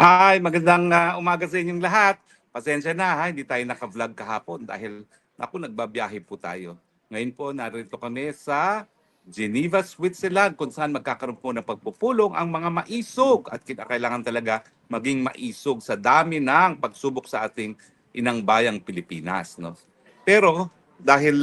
Hi, magandang umaga sa inyong lahat. Pasensya na ha, hindi tayo naka-vlog kahapon dahil nagbabiyahe po tayo. Ngayon po, narito kami sa Geneva, Switzerland kung saan magkakaroon po ng pagpupulong ang mga maisog at kailangan talaga maging maisog sa dami ng pagsubok sa ating inang bayang Pilipinas. No? Pero dahil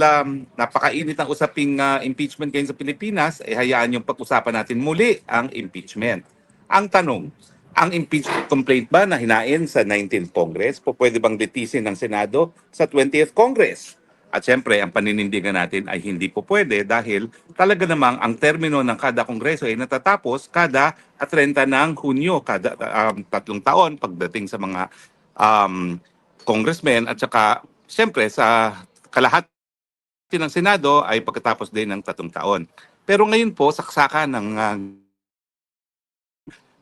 napakainit ang usaping impeachment ngayon sa Pilipinas, hayaan yung pag-usapan natin muli ang impeachment. Ang tanong, ang impeachment complaint ba na hinain sa 19th Congress po pwede bang litisin ng Senado sa 20th Congress? At syempre, ang paninindigan natin ay hindi po pwede dahil talaga namang ang termino ng kada kongreso ay natatapos kada 30 ng Hunyo, kada 3 taon pagdating sa mga um, congressmen at saka syempre sa kalahati ng Senado ay pagkatapos din ng 3 taon. Pero ngayon po, saksakan ng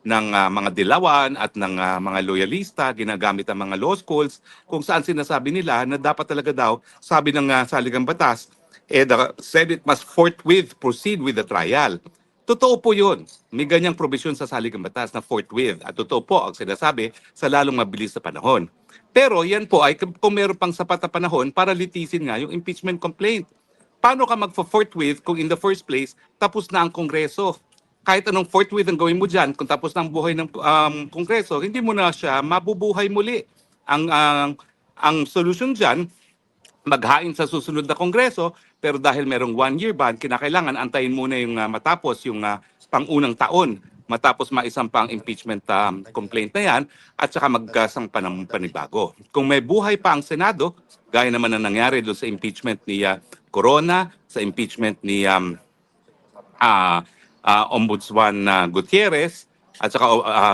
mga dilawan at ng mga loyalista, ginagamit ang mga law schools kung saan sinasabi nila na dapat talaga daw, sabi ng saligang batas, the Senate must forthwith proceed with the trial. Totoo po yun. May ganyang provision sa saligang batas na forthwith. At totoo po ang sinasabi sa lalong mabilis na panahon. Pero yan po ay kung meron pang sapat na panahon para litisin nga yung impeachment complaint. Paano ka magfo-forthwith kung in the first place tapos na ang Kongreso? Kahit anong forthwith ang gawin mo dyan, kung tapos na ang buhay ng Kongreso, hindi mo na siya mabubuhay muli. Ang solusyon dyan, maghain sa susunod na Kongreso, pero dahil merong 1 year ban, kinakailangan antayin muna yung matapos yung pangunang taon, matapos maisang pang impeachment complaint na yan, at saka magkasang panibago. Kung may buhay pa ang Senado, gaya naman na nangyari doon sa impeachment ni Corona, sa impeachment ni ah, Ombudsman Gutierrez at saka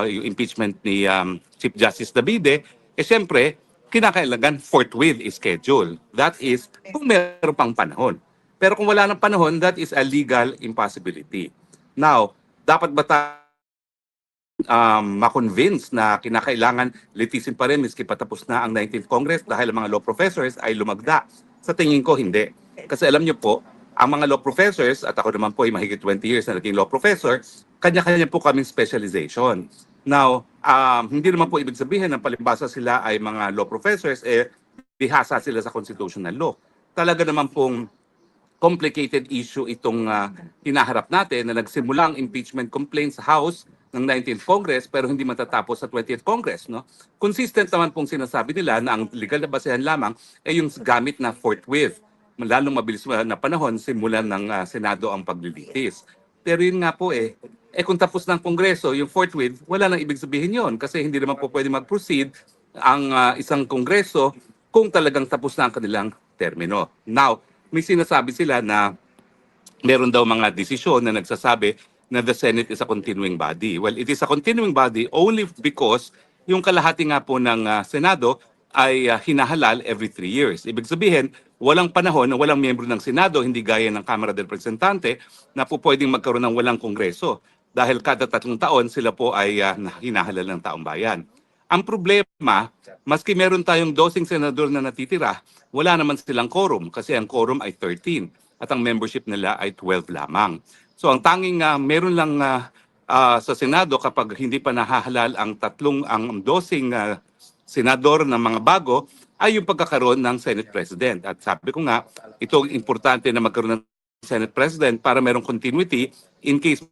yung impeachment ni Chief Justice Davide, siyempre, kinakailangan forthwith schedule. That is, kung meron pang panahon. Pero kung wala ng panahon, that is a legal impossibility. Now, dapat ba ma-convince na kinakailangan litisin pa rin miski patapos na ang 19th Congress dahil ang mga law professors ay lumagda? Sa tingin ko, hindi. Kasi alam niyo po, ang mga law professors, at ako naman po ay mahigit 20 years na naging law professor, kanya-kanya po kaming specialization. Now, hindi naman po ibig sabihin na palibasa sila ay mga law professors, bihasa sila sa constitutional law. Talaga naman pong complicated issue itong hinaharap natin na nagsimula ang impeachment complaint sa House ng 19th Congress pero hindi matatapos sa 20th Congress. No? Consistent naman pong sinasabi nila na ang legal na basehan lamang ay yung gamit na forthwith. Lalong mabilis na panahon, simulan ng Senado ang paglilitis. Pero yun nga po kung tapos ng Kongreso, yung forthwith, wala nang ibig sabihin yon kasi hindi naman po pwede mag-proceed ang isang Kongreso kung talagang tapos na ang kanilang termino. Now, may sinasabi sila na meron daw mga desisyon na nagsasabi na the Senate is a continuing body. Well, it is a continuing body only because yung kalahati nga po ng Senado ay hinahalal every 3 years. Ibig sabihin, walang panahon na walang miyembro ng Senado, hindi gaya ng Kamara del Representante, na po pwedeng magkaroon ng walang kongreso. Dahil kada 3 taon sila po ay hinahalal ng taong bayan. Ang problema, maski meron tayong 12 senador na natitira, wala naman silang quorum kasi ang quorum ay 13 at ang membership nila ay 12 lamang. So ang tanging meron lang sa Senado kapag hindi pa nahahalal ang 12 senador ng mga bago ay yung pagkakaroon ng Senate President. At sabi ko nga, ito importante na magkaroon ng Senate President para merong continuity in case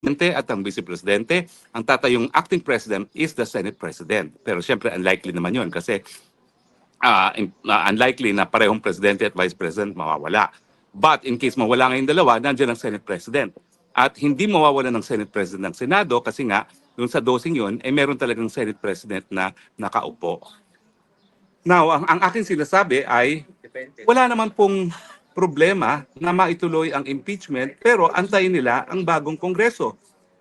at ang Vice Presidente, ang tatayong acting president is the Senate President. Pero siyempre unlikely naman yun kasi unlikely na parehong Presidente at Vice President mawawala. But in case mawala ngayong dalawa, nandiyan ang Senate President. At hindi mawawala ng Senate President ng Senado kasi nga, yung sa dosing yun, meron talagang Senate President na nakaupo. Now, ang aking sinasabi ay wala naman pong problema na maituloy ang impeachment pero antayin nila ang bagong kongreso.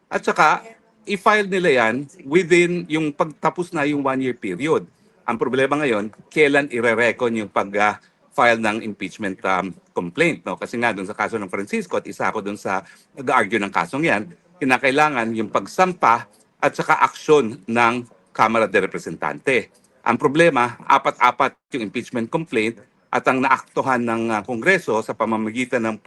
At saka, i-file nila yan within yung pagtapos na yung 1 year period. Ang problema ngayon, kailan ire-recon yung pag-file ng impeachment complaint. No? Kasi nga dun sa kaso ng Francisco at isa ako dun sa nag-argue ng kasong yan, kinakailangan yung pagsampa at saka aksyon ng Kamara de Representante. Ang problema, apat-apat yung impeachment complaint at ang naaktuhan ng Kongreso sa pamamagitan ng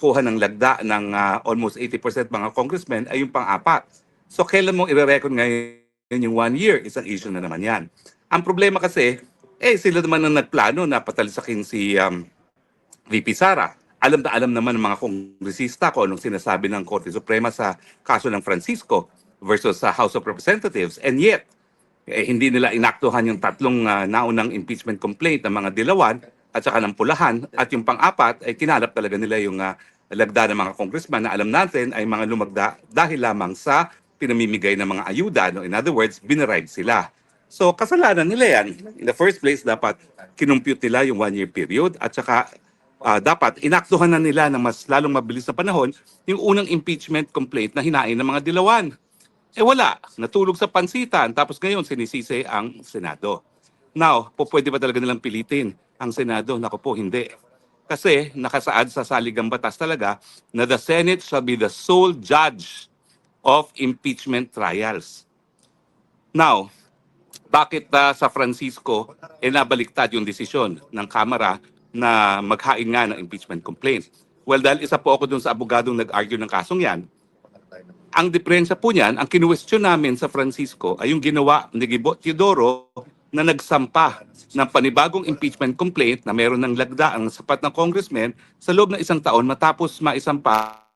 kuha ng lagda ng almost 80% mga congressmen ay yung pang-apat. So kailan mo i-record ngayon yung 1 year? Isang issue na naman yan. Ang problema kasi, sila naman ang nagplano na patalisakin si VP Sara. Alam naman ng mga kongresista ko anong sinasabi ng Korte Suprema sa kaso ng Francisco versus sa House of Representatives. And yet, hindi nila inaktuhan yung tatlong naunang impeachment complaint ng mga dilawan at saka ng pulahan. At yung pang-apat ay kinalap talaga nila yung lagda ng mga congressman na alam natin ay mga lumagda dahil lamang sa pinamimigay ng mga ayuda. No? In other words, binaribe sila. So kasalanan nila yan. In the first place, dapat kinumpute nila yung 1 year period at saka dapat inaktuhan na nila ng mas lalong mabilis na panahon yung unang impeachment complaint na hinain ng mga dilawan. Wala, natulog sa pansitan tapos ngayon sinisisi ang Senado. Now, pwede ba talaga nilang pilitin ang Senado? Naku po, hindi. Kasi nakasaad sa saligang batas talaga na the Senate shall be the sole judge of impeachment trials. Now, bakit sa Francisco nabaliktad yung desisyon ng Kamara na maghain nga ng impeachment complaint? Well, dahil isa po ako dun sa abogadong nag-argue ng kasong yan, ang diferensya po niyan, ang kinuwestiyon namin sa Francisco ay yung ginawa ni Gibo Teodoro na nagsampa ng panibagong impeachment complaint na meron ng lagda ang sapat ng congressman sa loob ng 1 taon matapos maisampa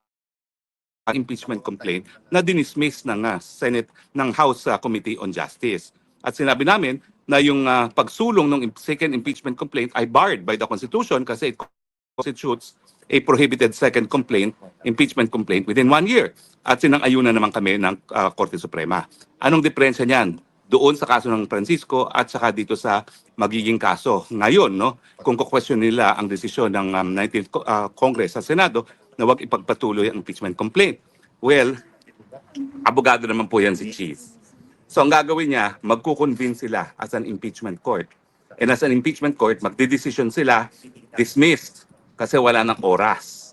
ang impeachment complaint na dinismiss ng Senate ng House Committee on Justice. At sinabi namin na yung pagsulong ng second impeachment complaint ay barred by the Constitution kasi it constitutes a prohibited second impeachment complaint within 1 year. At sinang-ayunan naman kami ng Korte Suprema. Anong diferensya niyan doon sa kaso ng Francisco at saka dito sa magiging kaso ngayon, no? Kung kukwestiyon nila ang desisyon ng 19th Congress sa Senado na wag ipagpatuloy ang impeachment complaint. Well, abogado naman po yan si Chief. So ang gagawin niya, magkukonvince sila as an impeachment court. And as an impeachment court, magdidesisyon sila dismissed kasi wala ng oras.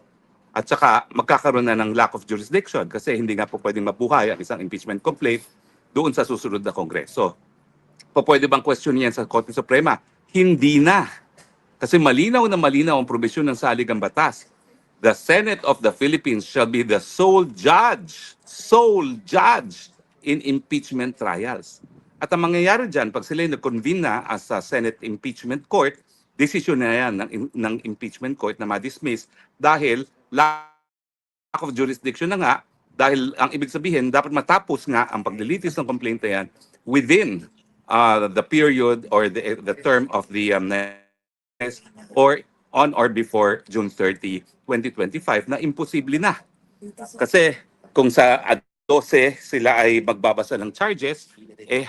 At saka magkakaroon na ng lack of jurisdiction kasi hindi nga po pwedeng mabuhay ang isang impeachment complaint doon sa susunod na Kongreso. Pwede bang question yan sa Korte Suprema? Hindi na. Kasi malinaw na malinaw ang probisyon ng saligang batas. The Senate of the Philippines shall be the sole judge in impeachment trials. At ang mangyayari dyan, pag sila nag-convene na as a Senate Impeachment Court, desisyon na yan ng impeachment court na ma-dismiss dahil lack of jurisdiction na nga, dahil ang ibig sabihin, dapat matapos nga ang paglilitis ng complaint na yan within the period or the term of the or on or before June 30, 2025 na imposible na. Kasi kung sa 12 sila ay magbabasa ng charges,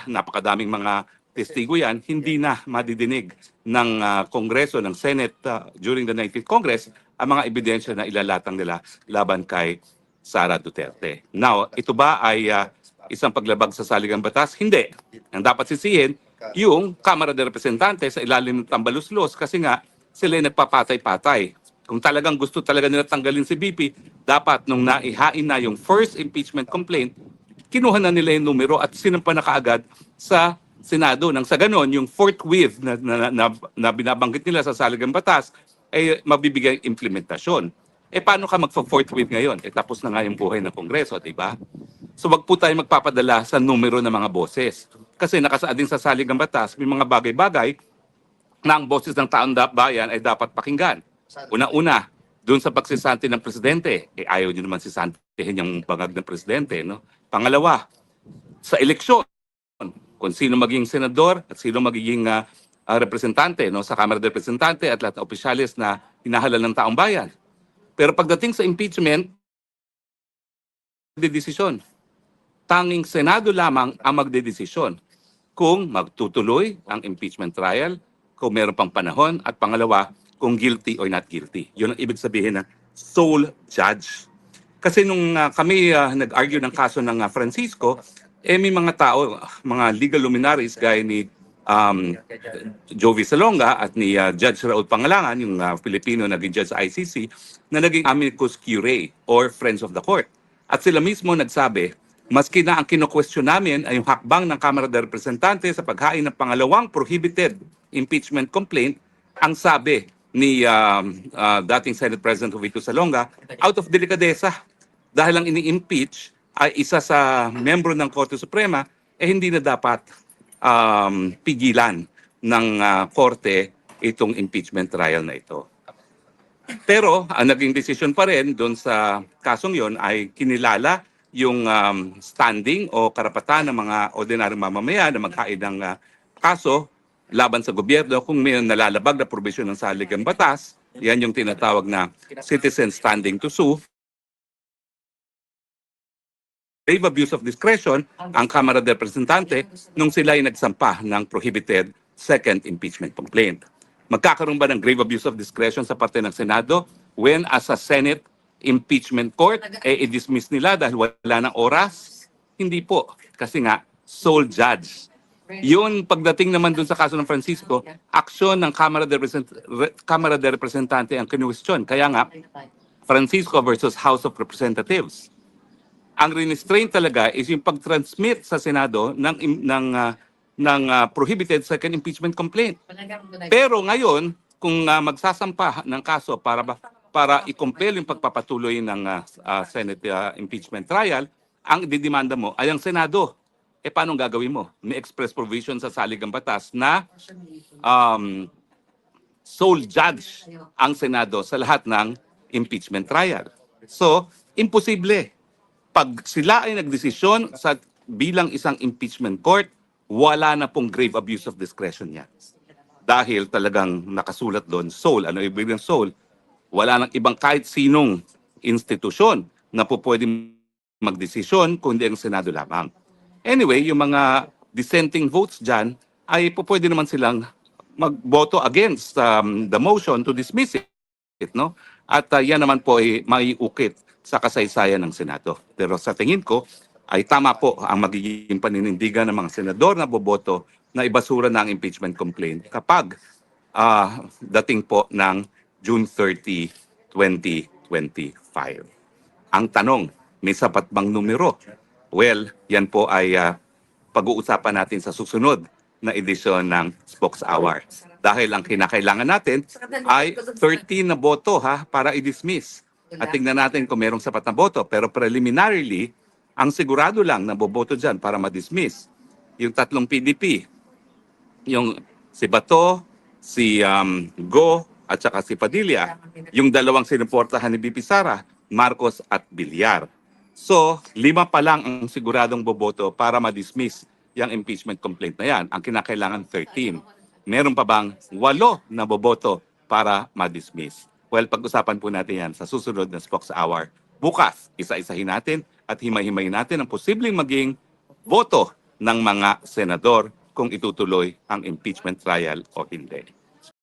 napakadaming mga testigo yan, hindi na madidinig ng Kongreso, ng Senate during the 19th Congress ang mga ebidensya na ilalatang nila laban kay Sara Duterte. Now, ito ba ay isang paglabag sa saligang batas? Hindi. Ang dapat sisihin, yung Kamara de Representantes sa ilalim ng tambaluslos kasi nga sila ay nagpapatay-patay. Kung talagang gusto talaga nila tanggalin si BP, dapat nung naihain na yung first impeachment complaint, kinuha na nila yung numero at sinampa na kaagad sa Senado. Nang sa ganon, yung forthwith na binabanggit nila sa saligang batas ay mabibigay implementasyon. Paano ka magpa-forthwith ngayon? Tapos na nga yung buhay ng Kongreso, di ba? So wag po tayo magpapadala sa numero ng mga boses. Kasi nakasaad din sa saligang batas, may mga bagay-bagay na ang boses ng taong bayan ay dapat pakinggan. Una-una, doon sa pagsisanti ng presidente, ayaw nyo naman sisantihin yung bangag ng presidente. No? Pangalawa, sa eleksyon, kung sino maging senador at sino magiging representante no, sa Kamara de Representante at lahat ng opisyalis na hinahalal ng taong bayan. Pero pagdating sa impeachment, magdedesisyon. Tanging Senado lamang ang magdedesisyon kung magtutuloy ang impeachment trial, kung meron pang panahon, at pangalawa, kung guilty or not guilty. Yun ang ibig sabihin ng sole judge. Kasi nung kami nag-argue ng kaso ng Francisco, may mga tao, mga legal luminaries gaya ni Jovi Salonga at ni Judge Raul Pangalangan, yung Filipino naging judge sa ICC, na naging amicus curiae or friends of the court. At sila mismo nagsabi, maski na ang kino-question namin ay yung hakbang ng Kamara de Representante sa paghain ng pangalawang prohibited impeachment complaint, ang sabi ni dating Senate President Jovito Salonga, out of delikadesa, dahil ang ini-impeach ay isa sa membro ng Korte Suprema, hindi na dapat pigilan ng Korte itong impeachment trial na ito. Pero ang naging desisyon pa rin doon sa kasong yon ay kinilala yung standing o karapatan ng mga ordinaryong mamamayan na maghain ng kaso laban sa gobyerno kung may nalalabag na probisyon ng saligang batas. Yan yung tinatawag na citizen standing to sue. Grave abuse of discretion ang Kamara de Representante nung sila ay nagsampa ng prohibited second impeachment complaint. Magkakaroon ba ng grave abuse of discretion sa parte ng Senado when as a Senate impeachment court, i-dismiss nila dahil wala ng oras? Hindi po. Kasi nga, sole judge. Yun, pagdating naman dun sa kaso ng Francisco, aksyon ng Kamara de Representante ang kinuwestiyon. Kaya nga, Francisco versus House of Representatives. Ang restraint talaga is yung pag-transmit sa Senado ng prohibited second impeachment complaint. Pero ngayon, kung magsasampa ng kaso para i-compel yung pagpapatuloy ng Senate impeachment trial, ang didemanda mo ay ang Senado. Paano gagawin mo? May express provision sa saligang batas na sole judge ang Senado sa lahat ng impeachment trial. So, imposible. Pag sila ay nagdesisyon sa bilang isang impeachment court, wala na pong grave abuse of discretion yan. Dahil talagang nakasulat doon, sole. Ano ibig ng sole? Wala nang ibang kahit sinong institusyon na po pwedeng magdesisyon kundi ang Senado lamang. Anyway, yung mga dissenting votes dyan ay po pwede naman silang magboto against the motion to dismiss it. No? At yan naman po ay maiukit sa kasaysayan ng Senado. Pero sa tingin ko, ay tama po ang magiging paninindigan ng mga senador na boboto na ibasura ng impeachment complaint kapag dating po ng June 30, 2025. Ang tanong, may sapat bang numero? Well, yan po ay pag-uusapan natin sa susunod na edisyon ng Spokes Hour. Dahil ang kinakailangan natin ay 13 na boto para i-dismiss. At tingnan natin kung merong sapat na boto. Pero preliminarily, ang sigurado lang na boboto dyan para ma-dismiss, yung tatlong PDP, yung si Bato, si Go, at saka si Padilla, yung dalawang sinuportahan ni BP Sara, Marcos at Villar. So, 5 pa lang ang siguradong boboto para ma-dismiss yung impeachment complaint na yan. Ang kinakailangan 13. Meron pa bang 8 na boboto para ma-dismiss? Well, pag-usapan po natin yan sa susunod na Spokes Hour. Bukas, isa-isahin natin at himay-himay natin ang posibleng maging boto ng mga senador kung itutuloy ang impeachment trial o hindi.